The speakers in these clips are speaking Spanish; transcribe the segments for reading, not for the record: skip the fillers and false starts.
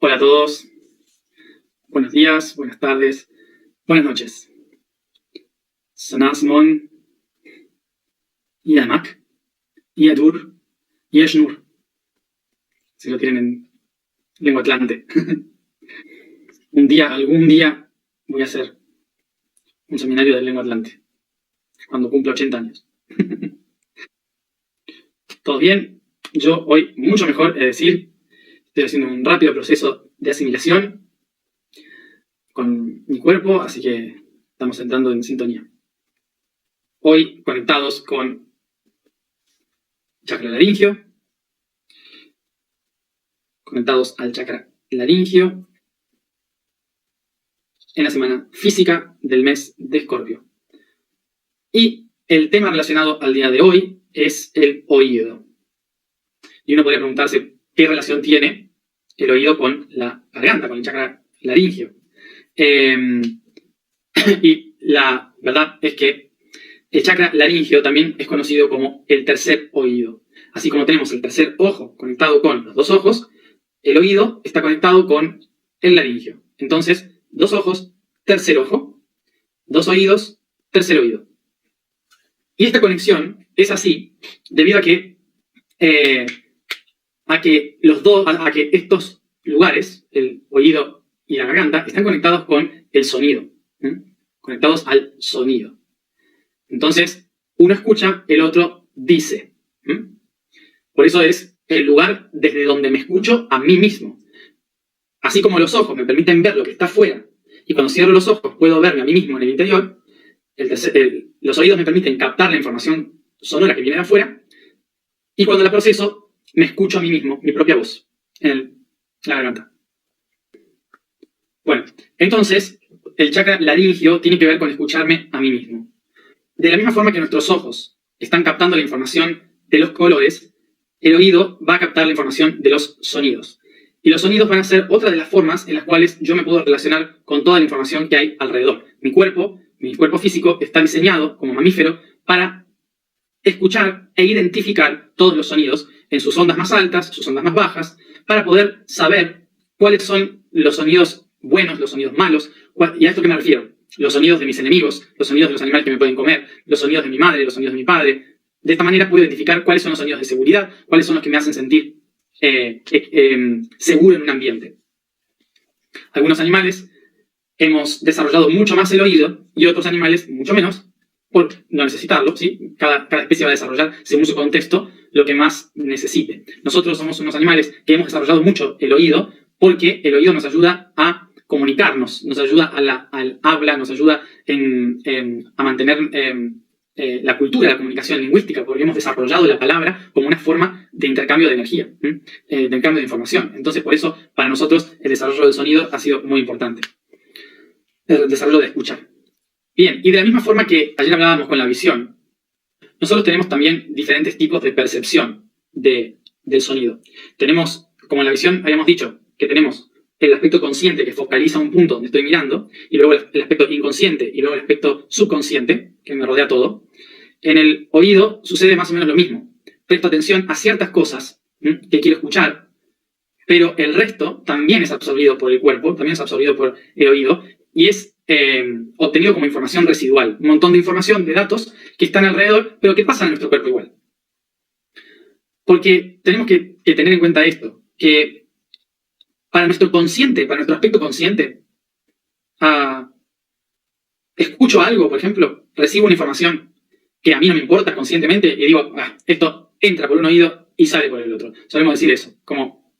Hola a todos, buenos días, buenas tardes, buenas noches. Sanasmon, Yamak, Yadur, Yeshnur, si lo tienen en lengua atlante. Algún día, voy a hacer un seminario de lengua atlante, cuando cumpla 80 años. ¿Todo bien? Yo hoy mucho mejor, es decir, estoy haciendo un rápido proceso de asimilación con mi cuerpo, así que estamos entrando en sintonía. Hoy conectados con chakra laringio, conectados al chakra laringio en la semana física del mes de Escorpio. Y el tema relacionado al día de hoy es el oído. Y uno podría preguntarse qué relación tiene el oído con la garganta, con el chakra laringio. Y la verdad es que el chakra laringio también es conocido como el tercer oído. Así como tenemos el tercer ojo conectado con los dos ojos, el oído está conectado con el laringio. Entonces, dos ojos, tercer ojo, dos oídos, tercer oído. Y esta conexión es así debido a que estos lugares, el oído y la garganta, están conectados con el sonido, conectados al sonido. Entonces, uno escucha, el otro dice. Por eso es el lugar desde donde me escucho a mí mismo. Así como los ojos me permiten ver lo que está afuera, y cuando cierro los ojos puedo verme a mí mismo en el interior, los oídos me permiten captar la información sonora que viene de afuera, y cuando la proceso, me escucho a mí mismo, mi propia voz, en la garganta. Bueno, entonces, el chakra laringio tiene que ver con escucharme a mí mismo. De la misma forma que nuestros ojos están captando la información de los colores, el oído va a captar la información de los sonidos. Y los sonidos van a ser otra de las formas en las cuales yo me puedo relacionar con toda la información que hay alrededor. Mi cuerpo físico está diseñado como mamífero para escuchar e identificar todos los sonidos en sus ondas más altas, sus ondas más bajas, para poder saber cuáles son los sonidos buenos, los sonidos malos. ¿Y a esto qué me refiero? Los sonidos de mis enemigos, los sonidos de los animales que me pueden comer, los sonidos de mi madre, los sonidos de mi padre. De esta manera puedo identificar cuáles son los sonidos de seguridad, cuáles son los que me hacen sentir seguro en un ambiente. Algunos animales hemos desarrollado mucho más el oído y otros animales mucho menos, por no necesitarlo, ¿sí? Cada especie va a desarrollar, según su contexto, lo que más necesite. Nosotros somos unos animales que hemos desarrollado mucho el oído porque el oído nos ayuda a comunicarnos, nos ayuda al habla, nos ayuda a mantener la cultura de la comunicación lingüística, porque hemos desarrollado la palabra como una forma de intercambio de energía, de intercambio de información. Entonces, por eso, para nosotros, el desarrollo del sonido ha sido muy importante. El desarrollo de escuchar. Bien, y de la misma forma que ayer hablábamos con la visión, nosotros tenemos también diferentes tipos de percepción del sonido. Tenemos, como en la visión habíamos dicho, que tenemos el aspecto consciente que focaliza un punto donde estoy mirando, y luego el aspecto inconsciente, y luego el aspecto subconsciente, que me rodea todo. En el oído sucede más o menos lo mismo. Presto atención a ciertas cosas que quiero escuchar, pero el resto también es absorbido por el cuerpo, también es absorbido por el oído, y es obtenido como información residual. Un montón de información, de datos, que están alrededor, pero que pasan en nuestro cuerpo igual. Porque tenemos que tener en cuenta esto, que para nuestro consciente, para nuestro aspecto consciente, escucho algo, por ejemplo, recibo una información que a mí no me importa conscientemente y digo, esto entra por un oído y sale por el otro. Solemos decir eso, como,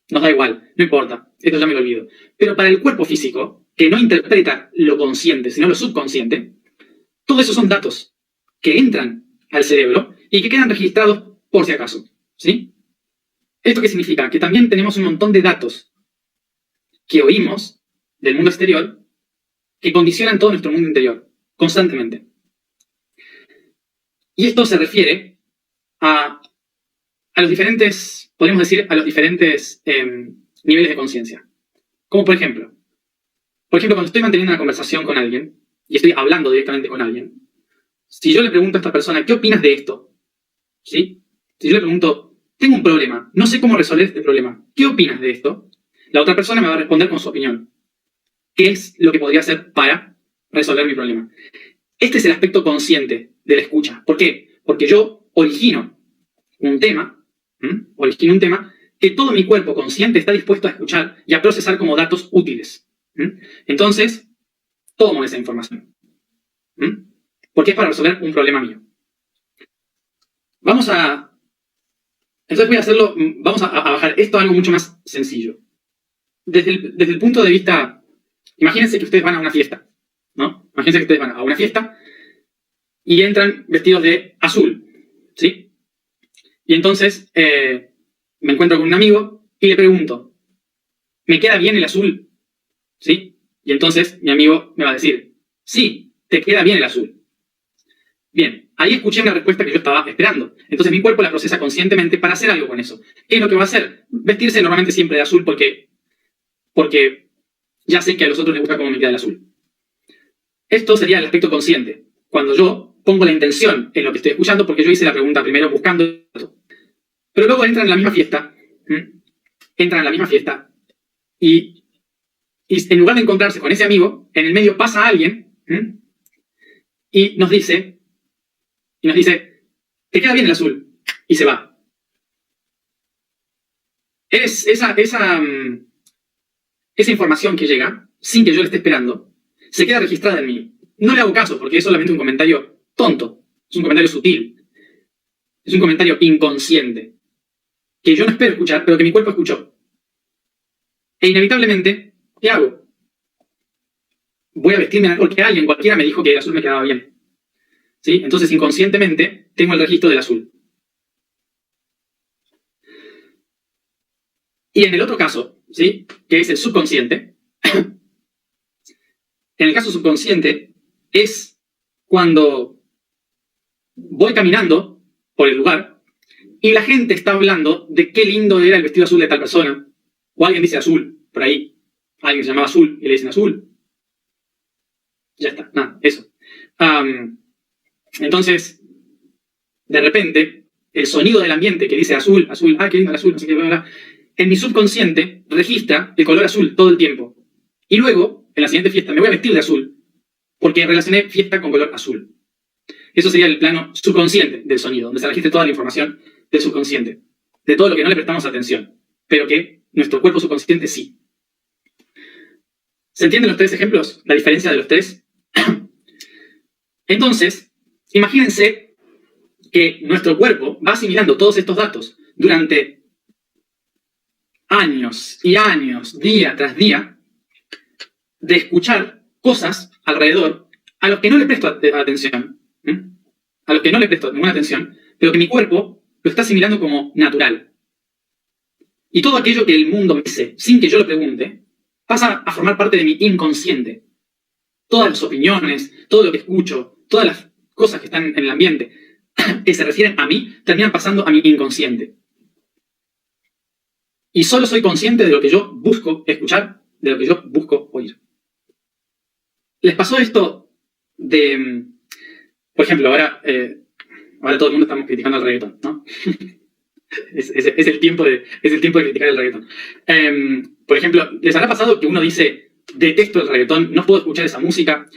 nos da igual, no importa, esto ya me lo olvido. Pero para el cuerpo físico, que no interpreta lo consciente, sino lo subconsciente, todo eso son datos que entran al cerebro y que quedan registrados por si acaso, ¿sí? ¿Esto qué significa? Que también tenemos un montón de datos que oímos del mundo exterior que condicionan todo nuestro mundo interior, constantemente. Y esto se refiere a los diferentes, podemos decir, a los diferentes niveles de conciencia. Como por ejemplo, cuando estoy manteniendo una conversación con alguien, y estoy hablando directamente con alguien, si yo le pregunto a esta persona, ¿qué opinas de esto? ¿Sí? Si yo le pregunto, tengo un problema, no sé cómo resolver este problema, ¿qué opinas de esto? la otra persona me va a responder con su opinión. ¿Qué es lo que podría hacer para resolver mi problema? Este es el aspecto consciente de la escucha. ¿Por qué? Porque yo origino un tema que todo mi cuerpo consciente está dispuesto a escuchar y a procesar como datos útiles. Entonces, tomo esa información. Porque es para resolver un problema mío. Entonces voy a hacerlo, vamos a bajar esto a algo mucho más sencillo. Desde el punto de vista, imagínense que ustedes van a una fiesta, ¿no? Imagínense que ustedes van a una fiesta y entran vestidos de azul, ¿sí? Y entonces me encuentro con un amigo y le pregunto, ¿me queda bien el azul? ¿Sí? Y entonces mi amigo me va a decir, sí, te queda bien el azul. Bien, ahí escuché una respuesta que yo estaba esperando. Entonces mi cuerpo la procesa conscientemente para hacer algo con eso. ¿Qué es lo que va a hacer? Vestirse normalmente siempre de azul porque ya sé que a los otros les gusta cómo me queda el azul. Esto sería el aspecto consciente. Cuando yo pongo la intención en lo que estoy escuchando, porque yo hice la pregunta primero buscando esto. Pero luego entran en la misma fiesta. Entran en la misma fiesta. Y en lugar de encontrarse con ese amigo, en el medio pasa alguien y nos dice, te queda bien el azul. Y se va. Esa información que llega, sin que yo la esté esperando, se queda registrada en mí. No le hago caso, porque es solamente un comentario tonto. Es un comentario sutil. Es un comentario inconsciente. Que yo no espero escuchar, pero que mi cuerpo escuchó. E inevitablemente, ¿qué hago? Voy a vestirme porque alguien, cualquiera, me dijo que el azul me quedaba bien. ¿Sí? Entonces, inconscientemente, tengo el registro del azul. Y en el otro caso, ¿sí? Que es el subconsciente, en el caso subconsciente es cuando voy caminando por el lugar y la gente está hablando de qué lindo era el vestido azul de tal persona. O alguien dice azul, por ahí. Alguien se llamaba azul y le dicen azul. Ya está, nada, eso. Entonces, de repente, el sonido del ambiente que dice azul, azul, qué lindo el azul, así que bla, bla, en mi subconsciente registra el color azul todo el tiempo. Y luego, en la siguiente fiesta, me voy a vestir de azul porque relacioné fiesta con color azul. Eso sería el plano subconsciente del sonido, donde se registra toda la información del subconsciente, de todo lo que no le prestamos atención, pero que nuestro cuerpo subconsciente sí. ¿Se entienden los tres ejemplos? ¿La diferencia de los tres? Entonces, imagínense que nuestro cuerpo va asimilando todos estos datos durante años y años, día tras día, de escuchar cosas alrededor a los que no le presto atención, a los que no le presto ninguna atención, pero que mi cuerpo lo está asimilando como natural. Y todo aquello que el mundo me dice, sin que yo lo pregunte, pasa a formar parte de mi inconsciente. Todas las opiniones, todo lo que escucho, todas las cosas que están en el ambiente que se refieren a mí, terminan pasando a mi inconsciente. Y solo soy consciente de lo que yo busco escuchar, de lo que yo busco oír. ¿Les pasó esto de, por ejemplo, ahora todo el mundo estamos criticando el reggaetón, ¿no? es el tiempo de criticar el reggaetón. Por ejemplo, ¿les habrá pasado que uno dice, detesto el reggaetón, no puedo escuchar esa música?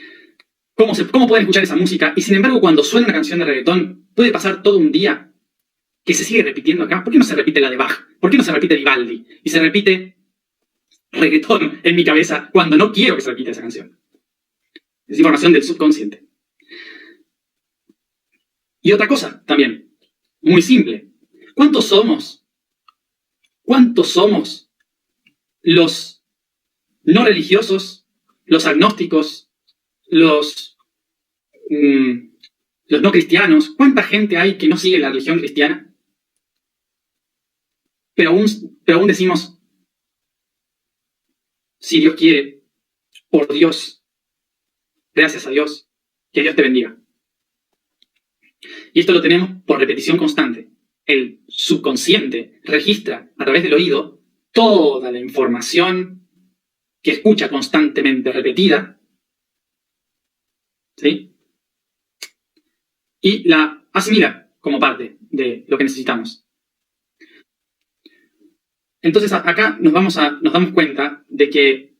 ¿Cómo pueden escuchar esa música? Y sin embargo, cuando suena una canción de reggaetón, puede pasar todo un día que se sigue repitiendo acá. ¿Por qué no se repite la de Bach? ¿Por qué no se repite Vivaldi? Y se repite reggaetón en mi cabeza cuando no quiero que se repita esa canción. Es información del subconsciente. Y otra cosa también, muy simple. ¿Cuántos somos los no religiosos, los agnósticos, los no cristianos? ¿Cuánta gente hay que no sigue la religión cristiana? Pero aún decimos, si Dios quiere, por Dios, gracias a Dios, que Dios te bendiga. Y esto lo tenemos por repetición constante. El subconsciente registra a través del oído toda la información que escucha constantemente repetida, ¿sí? Y la asimila como parte de lo que necesitamos. Entonces acá nos damos cuenta de que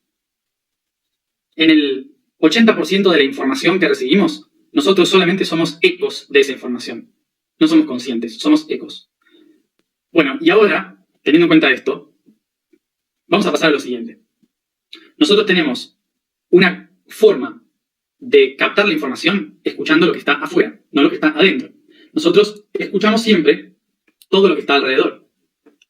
en el 80% de la información que recibimos, nosotros solamente somos ecos de esa información. No somos conscientes, somos ecos. Bueno, y ahora, teniendo en cuenta esto, vamos a pasar a lo siguiente. Nosotros tenemos una forma de captar la información escuchando lo que está afuera, no lo que está adentro. Nosotros escuchamos siempre todo lo que está alrededor,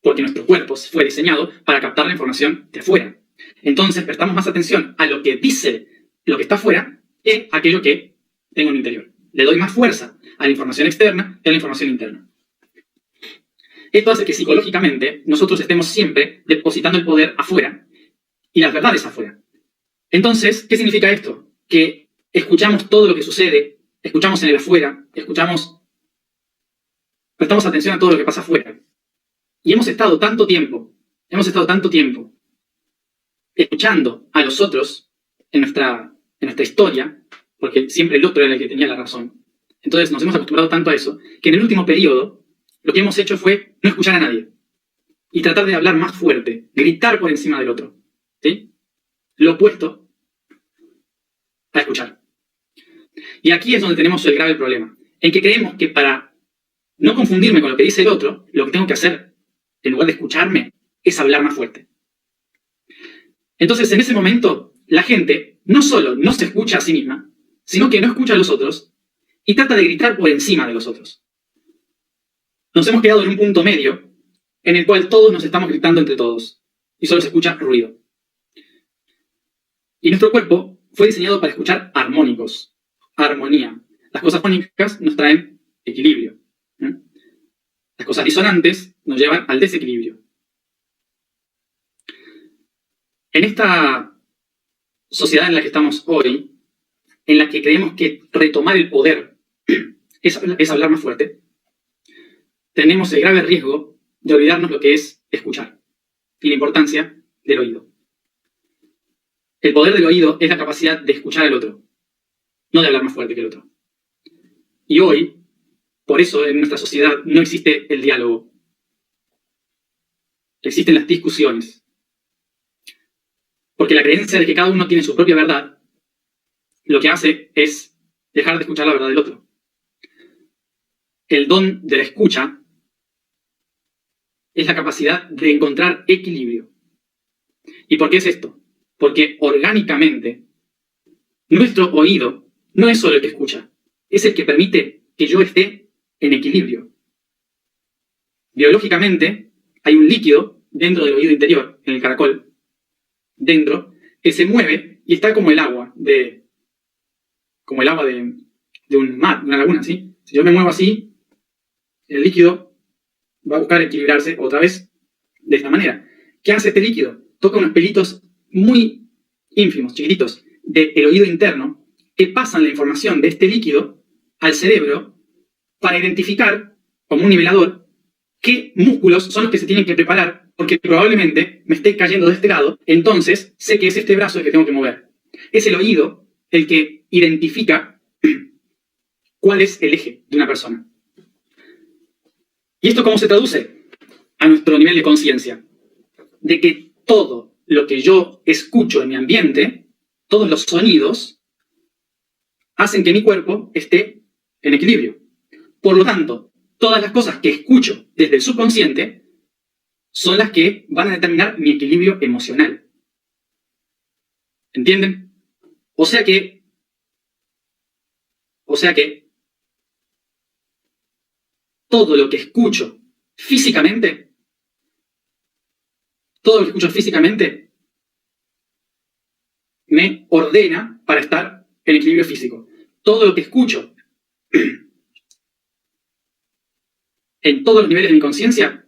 porque nuestro cuerpo fue diseñado para captar la información de afuera. Entonces prestamos más atención a lo que dice lo que está afuera que a aquello que tengo en el interior. Le doy más fuerza a la información externa que a la información interna. Esto hace que psicológicamente nosotros estemos siempre depositando el poder afuera y las verdades afuera. Entonces, ¿qué significa esto? Que escuchamos todo lo que sucede, escuchamos en el afuera, prestamos atención a todo lo que pasa afuera. Y hemos estado tanto tiempo escuchando a los otros en nuestra historia, porque siempre el otro era el que tenía la razón. Entonces nos hemos acostumbrado tanto a eso, que en el último periodo lo que hemos hecho fue no escuchar a nadie y tratar de hablar más fuerte, gritar por encima del otro. ¿Sí? Lo opuesto a escuchar. Y aquí es donde tenemos el grave problema, en que creemos que para no confundirme con lo que dice el otro, lo que tengo que hacer, en lugar de escucharme, es hablar más fuerte. Entonces, en ese momento, la gente no solo no se escucha a sí misma, sino que no escucha a los otros y trata de gritar por encima de los otros. Nos hemos quedado en un punto medio en el cual todos nos estamos gritando entre todos y solo se escucha ruido. Y nuestro cuerpo fue diseñado para escuchar armónicos, armonía. Las cosas armónicas nos traen equilibrio. Las cosas disonantes nos llevan al desequilibrio. En esta sociedad en la que estamos hoy, en la que creemos que retomar el poder es hablar más fuerte, tenemos el grave riesgo de olvidarnos lo que es escuchar y la importancia del oído. El poder del oído es la capacidad de escuchar al otro, no de hablar más fuerte que el otro. Y hoy, por eso en nuestra sociedad no existe el diálogo. Existen las discusiones. Porque la creencia de que cada uno tiene su propia verdad, lo que hace es dejar de escuchar la verdad del otro. El don de la escucha es la capacidad de encontrar equilibrio. ¿Y por qué es esto? Porque orgánicamente, nuestro oído no es solo el que escucha, es el que permite que yo esté en equilibrio. Biológicamente, hay un líquido dentro del oído interior, en el caracol, dentro, que se mueve y está como el agua de un mar, de una laguna, ¿sí? Si yo me muevo así, el líquido va a buscar equilibrarse otra vez de esta manera. ¿Qué hace este líquido? Toca unos pelitos muy ínfimos, chiquititos, del oído interno, que pasan la información de este líquido al cerebro para identificar, como un nivelador, qué músculos son los que se tienen que preparar, porque probablemente me esté cayendo de este lado, entonces sé que es este brazo el que tengo que mover. Es el oído el que identifica cuál es el eje de una persona. ¿Y esto cómo se traduce? A nuestro nivel de conciencia. De que todo lo que yo escucho en mi ambiente, todos los sonidos, hacen que mi cuerpo esté en equilibrio. Por lo tanto, todas las cosas que escucho desde el subconsciente son las que van a determinar mi equilibrio emocional. ¿Entienden? O sea que todo lo que escucho físicamente, me ordena para estar en equilibrio físico. Todo lo que escucho en todos los niveles de mi conciencia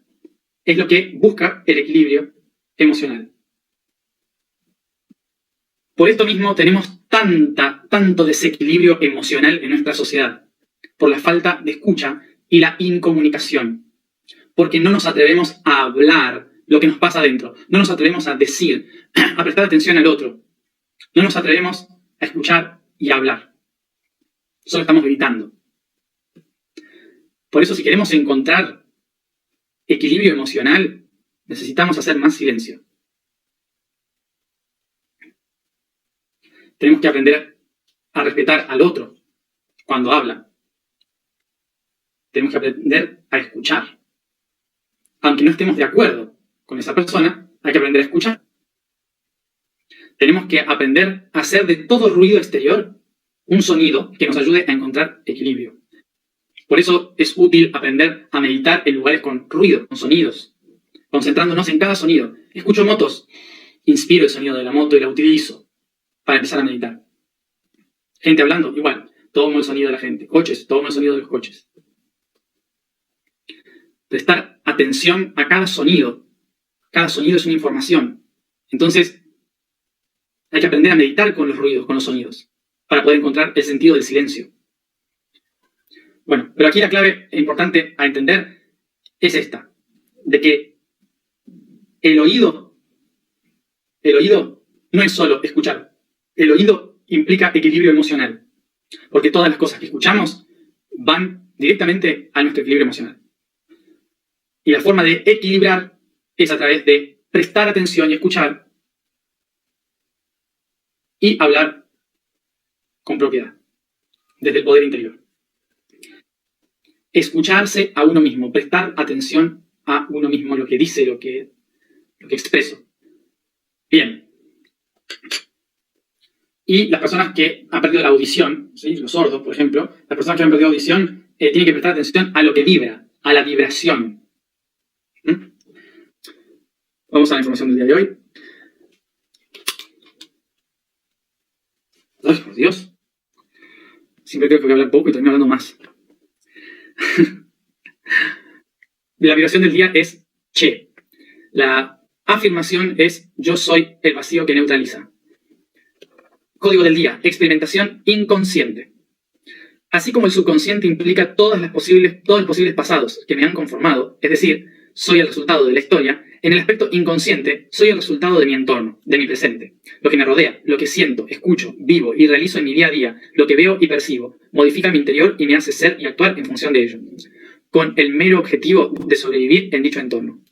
es lo que busca el equilibrio emocional. Por esto mismo tenemos tanto desequilibrio emocional en nuestra sociedad, por la falta de escucha y la incomunicación, porque no nos atrevemos a hablar lo que nos pasa adentro, no nos atrevemos a decir, a prestar atención al otro, no nos atrevemos a escuchar y a hablar, solo estamos gritando. Por eso, si queremos encontrar equilibrio emocional, Necesitamos hacer más silencio. Tenemos que aprender a respetar al otro cuando habla. Tenemos que aprender a escuchar. Aunque no estemos de acuerdo con esa persona, hay que aprender a escuchar. Tenemos que aprender a hacer de todo ruido exterior un sonido que nos ayude a encontrar equilibrio. Por eso es útil aprender a meditar en lugares con ruido, con sonidos, concentrándonos en cada sonido. Escucho motos, inspiro el sonido de la moto y la utilizo para empezar a meditar. Gente hablando, igual, tomo el sonido de la gente. Coches, tomo el sonido de los coches. Prestar atención a cada sonido. Cada sonido es una información. Entonces, hay que aprender a meditar con los ruidos, con los sonidos, para poder encontrar el sentido del silencio. Bueno, pero aquí la clave importante a entender es esta, de que el oído no es solo escuchar. El oído implica equilibrio emocional, porque todas las cosas que escuchamos van directamente a nuestro equilibrio emocional. Y la forma de equilibrar es a través de prestar atención y escuchar y hablar con propiedad, desde el poder interior. Escucharse a uno mismo, prestar atención a uno mismo, lo que dice, lo que expreso. Bien. Y las personas que han perdido la audición, ¿sí? Los sordos, por ejemplo, las personas que han perdido audición tienen que prestar atención a lo que vibra, a la vibración. Vamos a la información del día de hoy. ¡Ay, por Dios! Siempre creo que voy a hablar poco y termino hablando más. La vibración del día es Che. La afirmación es yo soy el vacío que neutraliza. Código del día, experimentación inconsciente. Así como el subconsciente implica todos los posibles pasados que me han conformado, es decir, soy el resultado de la historia, en el aspecto inconsciente soy el resultado de mi entorno, de mi presente. Lo que me rodea, lo que siento, escucho, vivo y realizo en mi día a día, lo que veo y percibo, modifica mi interior y me hace ser y actuar en función de ello, con el mero objetivo de sobrevivir en dicho entorno.